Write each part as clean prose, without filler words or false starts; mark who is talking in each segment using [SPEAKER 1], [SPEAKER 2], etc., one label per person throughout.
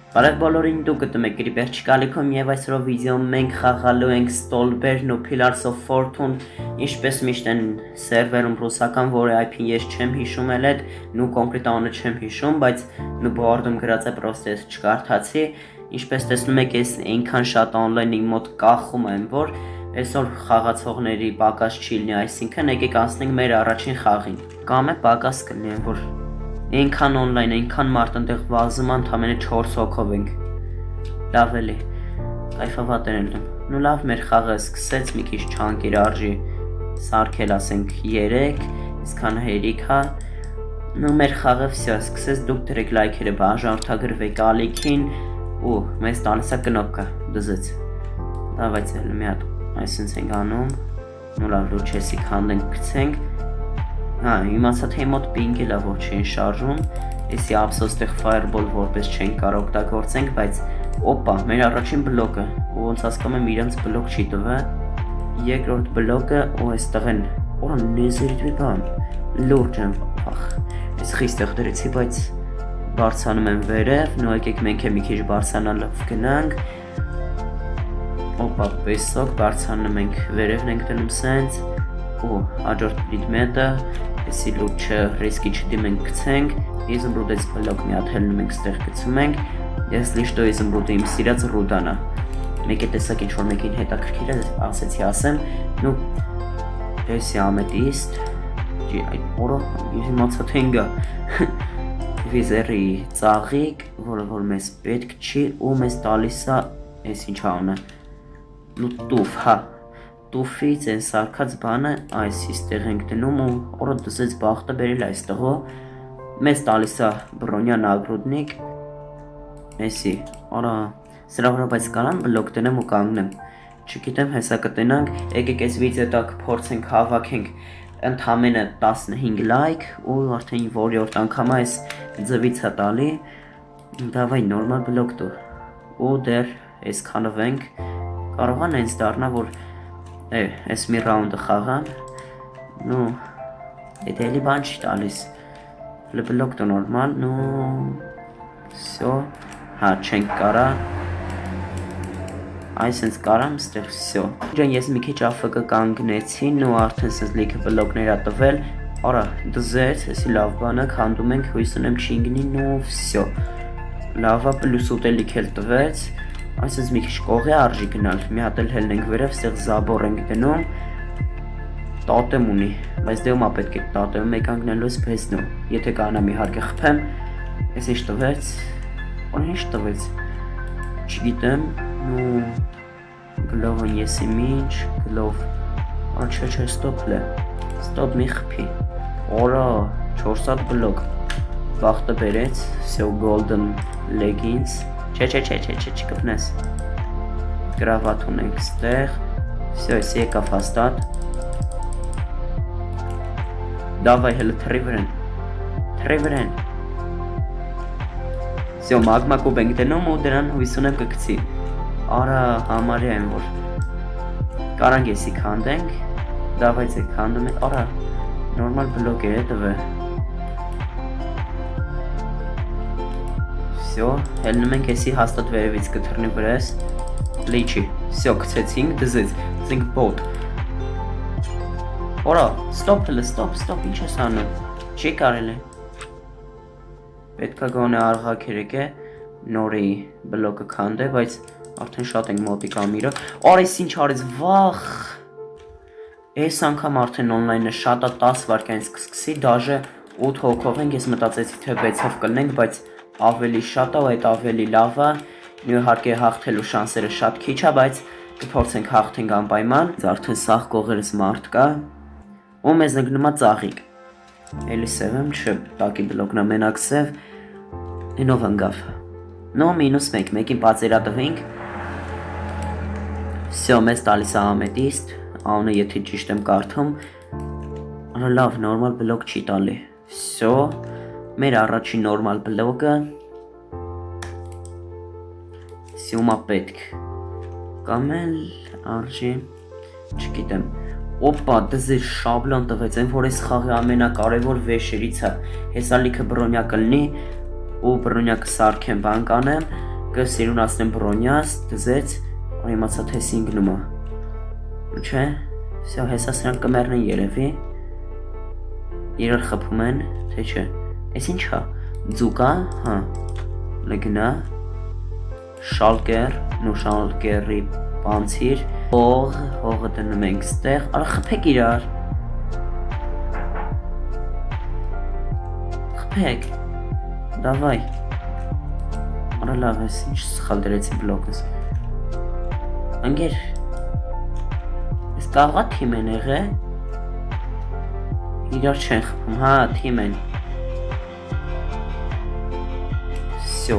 [SPEAKER 1] Բարև բոլորին, դուք գտնում եք Creeper Chikalikum եւ այսօրով վիդեոում մենք խաղալու ենք Stolberg ու Pillars of Fortune, ինչպես միշտ են սերվերում ռուսական, որի IP-ն ես չեմ հիշում էլ նու կոնկրետ անունը չեմ հիշում, բայց նու բորդում գրած է պրոստը ես չկարդացի, ինչպես տեսնում եք ես այնքան շատ on-line-ի մոտ կախում եմ, որ այսօր խաղացողների պակաս չի լինի, այսինքն եկեք անցնենք մեր առաջին խաղին։ Կամ է պակաս կլինի, որ Այնքան on-line, այնքան մարդ ընդեղ վազում ընդամենը 4 հոգով ենք։ Լավ էլի, կայֆավատ են եմ։ Նու լավ մեր խաղը սկսեց մի քիչ չանկիր արժի սարքել ասենք 3, իսկան հերիք հա։ Նու մեր խաղը վսյա սկսեց դուք դրեք լայքերը բաժանորդագրվեք ալիքին ու մեզ տալիս է կնոպկա դզեց։ Դավայց էլ մի հատ այսինց ենք անում, նու լավ լու չեսի քանդենք գցենք Հա, իմացա թե մոտ պինգ էլա որ չեն շարժում, եսի ափսոս տեղ fireball որպես չեն կարող օգտագործենք, բայց օպա, մեր առաջին բլոկը, ու ոնց հասկանում եմ իրենց բլոկ չի տվել, երկրորդ բլոկը ու այստեղ են, օր նեզերիտ մի բան, լուրջ եմ, ախ, ես խիստեղ դրեցի, բայց բարձանում եմ վերև, նու եկեք մենք է մի քիչ բարձանալով գնանք, օպա, պեսոք, բարձանում ենք վերևն ենք դնում սենց, ու հաջորդ պրիդմետը, եսի լուրջը ռիսկի չդիմենք գցենք, իզմրուդից բլոկ մի հատ հելնում ենք ստեղ գցում ենք, ես լիշտո իզմրուդը իմ սիրած ռուդանա, մեկ է տեսակ ինչ-որ մեկին հետաքրքիր է, ասեցի ասեմ, նու եսի ամետիստ, այդ օրը իմացա թե ինգա, վիզերի ծաղիկ, որը որ մեզ պետք չի ու մեզ տալիս է, ես ինչ անը, նու տուվ, հա, Տուֆից են սարքած բանը այս իստեղ ենք դնում ու օրը դզեց բախտը բերել այստեղո մեզ տալիս է բրոնյան ագրուդնիկ եսի, արա, սրա վրա բայց կարան բլոկ տնեմ ու կանգնեմ չգիտեմ հեսա կտենանք, եկեք այս վիդեո տակ փորձենք հավաքենք ընդամենը 15 լայք ու արդեն որյորդ անգամ այս ձվից է տալի դավայ նորմալ բլոկ դու ու դեր այս քանվենք կարող են այնց դառնա որ Ես մի ռաունդը խաղամ, նու, եթե էլի բան չի տալիս, բլոկ դու նորմալ, նու, սյո, հա, չենք կարա, այսենց կարամ, ստեղ սյո, Ջան ես մի քիչ ԱՖԿ կանգնեցի, նու արդեն սենց լիքը բլոկներ ա տվել, արա, դզեց, եսի լավ բանը, քանդում ենք, հույս ունեմ չի ինգնի, նու, սյո, լավա պլյուս ուտելիք էլ տվեց, Այսինքն մի քիչ կողի արժի գնալ, մի հատ էլ հելնենք վերև, ստեղ զաբոր ենք դնում, տատեմ ունի, բայց դե ումա պետք է տատեմ մեկ անգնելու ես բեսնու, եթե կանամ իհարկե խփեմ, ես ինչ տվեց, ոնց ինչ տվեց, չգիտեմ, նու գլովն եսի մինչ, գլով, չէ, ստոպ լե, ստոպ մի խփի, օրա, 4 հատ բլոկ, բախտը բերեց, սյո golden leggings, Չէ, չկպնես, գրավատ ունենք ստեղ, սյո ես եկավ հաստատ, դավայ հելը թրի վրեն, սյո մագմա կուբ ենք դնում ու դրան հույս ունեմ կգցի, արա համարի եմ որ, կարանք եսի քանդենք, դավայ ձեկ քանդում ենք, արա, նորմալ բլոկ է տվե, Սյո, հելնում ենք եսի հաստատ վերևից կթրնի վրես, լիչի, սյո, կցեցինք, դզեց, զինք բոտ, Որա, ստոպ հլը, ստոպ, ինչ ես անում, չի կարել է, պետք է գոնե արգակերեք է, նորի բլոկը քանդե, բայց արդեն շատ ենք մոտիկ ամիրը, արես ինչ արես, վախ, ես անգամ արդեն on-line-ը շատ է 10 վարկյանից կսկսի, դաժը 8 հոգով ենք, ես մտածեցի թե 6-ով կլնենք, բայց ավելի շատ է, այդ ավելի լավ է, նույն հարկե հաղթելու շանսերը շատ քիչ է, բայց կփորձենք հաղթենք անպայման, արդեն սաղ կողերս մարդ կա, ու մեզ ընկնում է ծաղիկ, էլի սև եմ, չէ, տակի բլոկն է մենակ սև, ինով ընգավ, նո -1, մեկին պացերատվենք, սյո մեզ տալիս է ամետիստ, անունը եթե ճիշտ եմ կարդում, լավ, նորմալ բլոկ չի տալի, սյո, Մեր առաջին նորմալ բլոկը Սյումա պետք Կամ էլ արժի Չգիտեմ Օպա դզի շաբլան տվեց Են որ ես խաղի ամենակարևոր վեշերից է Հեսա լիքը բրոնյա կլնի Ու բրոնյակը սարքեմ բան կանեմ կսիրունացնեմ բրոնյաս, դզեց, որ իմացա թե սինգնում է։ Չէ, վсё, հեսա սրանք կմեռնեն երևի։ Իրար խփում են, թե չէ։ Էս ինչ է։ Ձուկա, հա։ Լգնա։ Շալկեր, նու շալկերի պանցիր, հողը դնում ենք ստեղ, արա խփեք իրար։ Խփեք։ Դավայ։ Արա լավ ես, ինչ սխալ դրեցի բլոկս։ Անգեր։ Ես կաղա թիմ են եղե։ Իրար չեն խփում, հա, թիմ են։ Всё,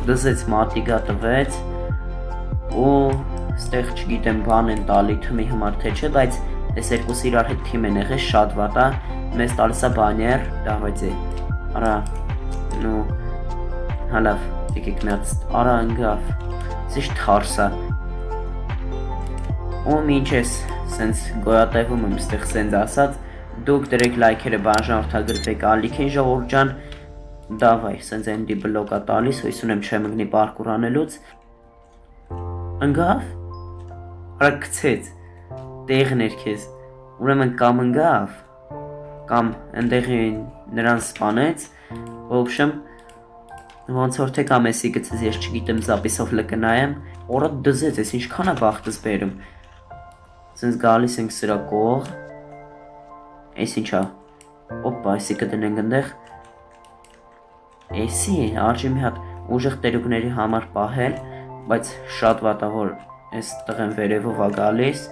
[SPEAKER 1] դզեց մատիգա տվեց ու ստեղ չգիտեմ բան են տալի թմի համար թե չէ, բայց այս երկուսը իրար հետ թիմ են եղել, շատ վատ է, մեզ տալիս է բաներ, դավայցե, արա, նու, հալավ, եկեք մի հատ, արա ընգավ, սիշ թարս է, ու մինչ ես սենց գոյատևում եմ ստեղ սենց ասած, դուք դրեք լայքերը բաժանորդագրվեք ալիք են ժողովուրդ ջան, դավայ, սենց էնդի բլոկա տալիս, հույս ունեմ չեմ ընգնի պարկուր անելուց, ընգավ, արա կցեց, տեղն էր քեզ, ուրեմն կամ ընգավ, կամ ընդեղի նրան սպանեց, ոբշեմ, ոնց որ թե կամ էսի գծեց, ես չգիտեմ զապիսով լկնայեմ, օրը դզեց, ես ինչքան է բախտս բերում, սենց գալիս ենք սրա կող, էս ինչա, ոպա, էսի կդնենք ընդեղ, էսի, արջի մի հատ ուժեղ տերուկների համար պահել, բայց շատ վատա որ ես տղեն վերևով ա գալիս,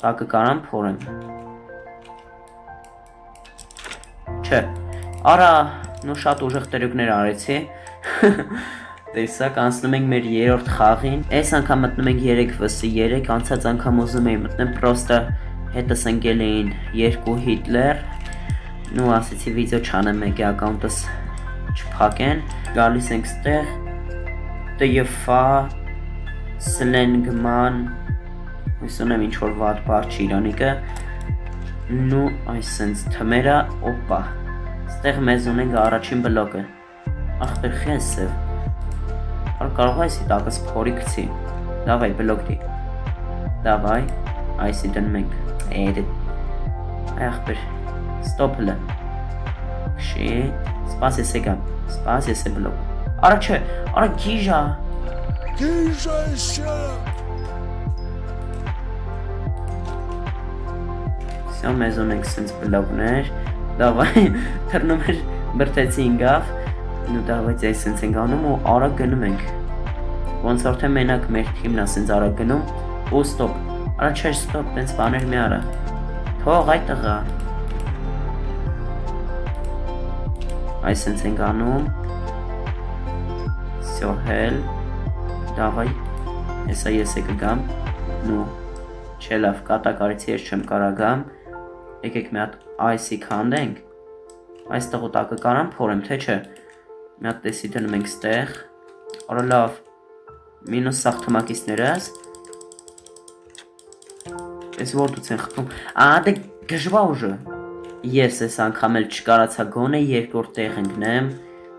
[SPEAKER 1] տակը կարամ փորեմ, չէ, արա, նու շատ ուժեղ տերուկներ արեցի, տեսակ, անցնում ենք մեր երորդ խաղին, այս անգամ մտնում ենք 3 վսի 3, անցած անգամ ուզում էի մտնել, պրոստը հետս ընկել էին 2 Հիտլեր, նու ասեցի վիդեո չանեմ մեկի ակաունտս չփակեն, գալիս ենք ստեղ, տյֆա, սլենգման, հույս ունեմ ինչ-որ վատ բար չի իրանիկը, նու այս սենց թմերա, ոպա, ստեղ մեզ ունենք առաջին բլոկը, ախպեր խես սև, կարող այսի տակս փորի կցի, դավայ բլոկդի, դավայ, այսի դնում ենք, այ ախպեր, ստոպլը, կշի, սպաս ես է գամ, սպաս ես է բլոկ, արա չէ, արա գիժա, գիժա եշա, սյո մեզ ունենք սենց բլոկներ, դավայ, թրնում էր բրտեցի ինգավ, նու դավայց այս սենց ենք անում ու արագ գնում ենք, ոնց որ թե մենակ մեր թիմն է սենց արագ գնում, ու ստոպ, արա չէր ստոպ, տենց բաներ մի արա, թող այ տղա, այս սենց ենք անում, սյո հել, դավայ, եսա ես է կգամ, նու, չէ լավ, կատակարիցի ես չեմ կարագամ, եկեք մի հատ այսի քանդենք, այս տղու տակը կարամ փորեմ, թե չէ, մի հատ տեսի դնում ենք ստեղ, արա լավ, մինուս սաղ թմակիցներս, ես որդուց են խպում, դե գժվա ուժը, ես ես անգամ էլ չկարացա գոնե երկրորդ տեղ ընգնեմ,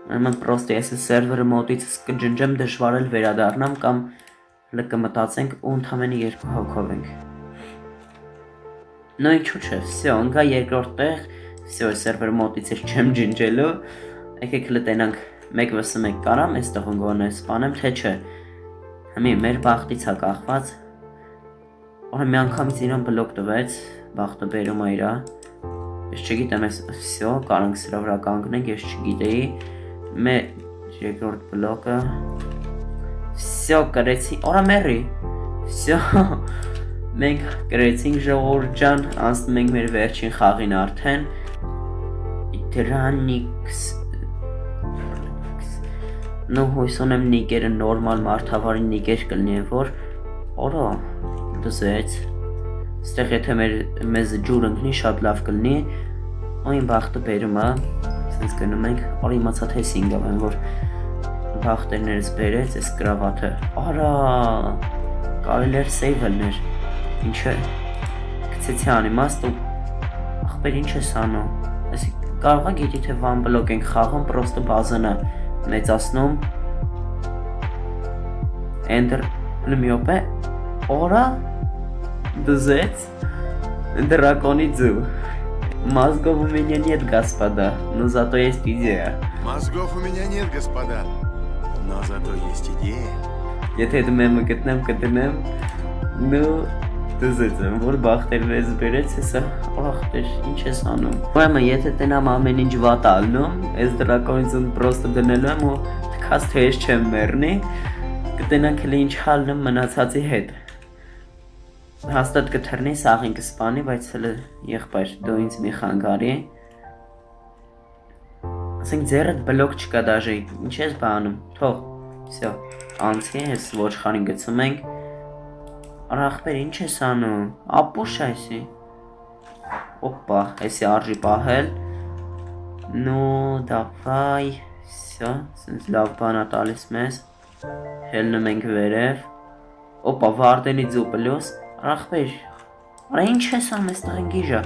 [SPEAKER 1] ուրեմն պրոստը ես սերվերը մոտից կջնջեմ դժվարել վերադառնամ կամ լկը մտածենք ու ընդամենը 2 հոգով ենք, նո ինչու չէ, վсё, ընգա երկրորդ տեղ, վсё, սերվերը մոտից ես չեմ ջնջելու, եկեք լտենանք 1 վսը 1 կարամ, այս տղուն գոնե սպանեմ, թե չէ, հմի մեր բախտից է կախված, օրը մի անգամից իրան բլոկ տվեց, բախտը բերում է իրա, ես չգիտեմ ես, վсё, կարանք սրա վրա կանգնենք, ես չգիտեի, մեր երկրորդ բլոկը, վсё, կրեցի, օրա մերի, վсё, մենք կրեցինք ժողովուրդ ջան, անցնում ենք մեր վերջին խաղին արդեն, դրանիքս, նո հույս ունեմ նիկերը նորմալ մարդավարի նիկեր կլնի որ, օրա, դզեց, ստեղ եթե մեզ ջուր ընգնի շատ լավ կլնի, այն բախտը բերում է, սենց գնում ենք, արի իմացա թե սինգավ են, որ բախտերներս բերեց, ես գրավաթը, արա, կարել էր սեյվելներ, ինչ է, կցեցի անիմաստ ու, ախպեր ինչ ես անում, ես կարողա գիտի թե վան բլոկ ենք խաղում, պրոստը բազնը մեծասնում, Enter Лмёпе. Ора дзец драконий дзу. Мозгов у меня нет, господа, но зато есть идея.
[SPEAKER 2] Мозгов у меня нет, господа, но зато есть идея.
[SPEAKER 1] Եթե դու մեմը գտնեմ, նու դզեց եմ, որ բախտերվեց բերեց, հեսա, ախտեր, ինչ ես անում։ Ուրեմն, եթե տնամ ամեն ինչ վատ ալնում, ես դրակոնիզուն պրոստը դնելու եմ ու թքած թե ես չեմ մեռնի, կտենանք էլ ինչ հալնում մնացածի հետ։ Հաստատ կթռնի, սաղին կսպանի, բայց հələ եղբայր, դու ինձ մի խանգարի։ Ասենք ձեռդ բլոկ չկա դաժե, ինչ ես բանում, թող, всё, անցի ես ոչխարին գցում ենք։ Ախպեր, ինչ ես անում, ապուշ այսի։ Օպա, այսի արժի պահել։ Ну, давай, всё, սենց լավ բան ա տալիս մեզ։ Հելնում ենք վերև։ Օպա, վարդենի ձու պլյուս։ Ախպեր, արա ինչ ես անում ես տղեն գիժա։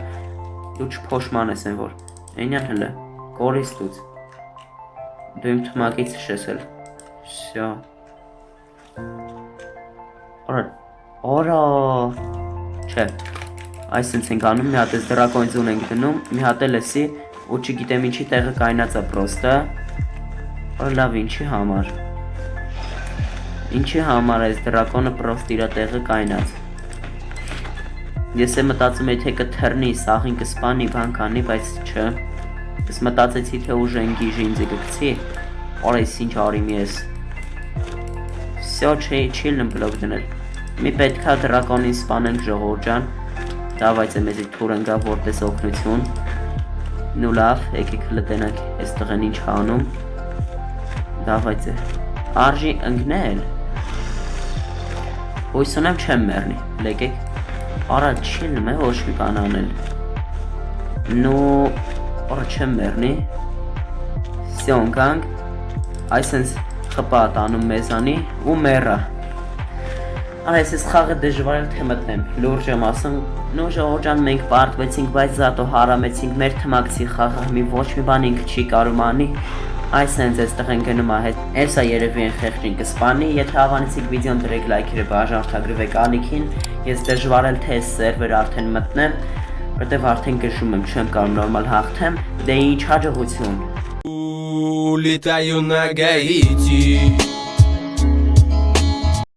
[SPEAKER 1] Դու չփոշման ես են որ։ Էնյան հլը, կորիս դուց։ Դու իմ թմակից ես էլ։ Всё։ Օրա, չէ, այսինց ենք անում, մի հատ ես դրակոնիզուն ենք դնում, մի հատ էլ էսի, ու չգիտեմ ինչի տեղը կայնած է պրոստը, որ լավ ինչի համար, ինչի համար այս դրակոնը պրոստ իրա տեղը կայնած, ես է մտածում եթե կթռնի, սաղին կսպանի, բան կանի, բայց չէ, ես մտածեցի թե ուժ են գիժի ինձ կգցի, օր ես ինչ արիմ ես, всё, չիլն բլոկ դնել, մի պետքա դրակոնին սպանենք ժողովուրդ ջան, դավայցե մեզի թուր ընկա որպես օգնություն, նու լավ, եկեք լտենանք այս տղեն ինչ անում, դավայցե, արժի ընկնել, հույս ունեմ չեմ մեռնի, լեկեք, արա չիլնում է ոչ մի բան անել, նու, արա չեմ մեռնի, всё ընկանք, այսենց խպատ անում մեզանի ու մեռա, Այս ես խաղը դժվար էլ թե մտնեմ, լուրջ եմ ասում, նու ժողովուրդ ջան մենք պարտվեցինք, բայց զատո հարամեցինք մեր թմակցի խաղը, մի ոչ մի բան ինքը չի կարող անի, այս հենց այս տղեն գնում է հետ, էսա երևի են խեղճին կսպանի, եթե հավանեցիք վիդեոն դրեք լայքերը բաժանորդագրվեք ալիքին, ես դժվար էլ թե այս սերվերը արդեն մտնեմ, որտեվ արդեն կշում եմ, չեմ կարող նորմալ հաղթեմ, դե ինչ հաջողություն։
[SPEAKER 3] Улетаю на Гаити.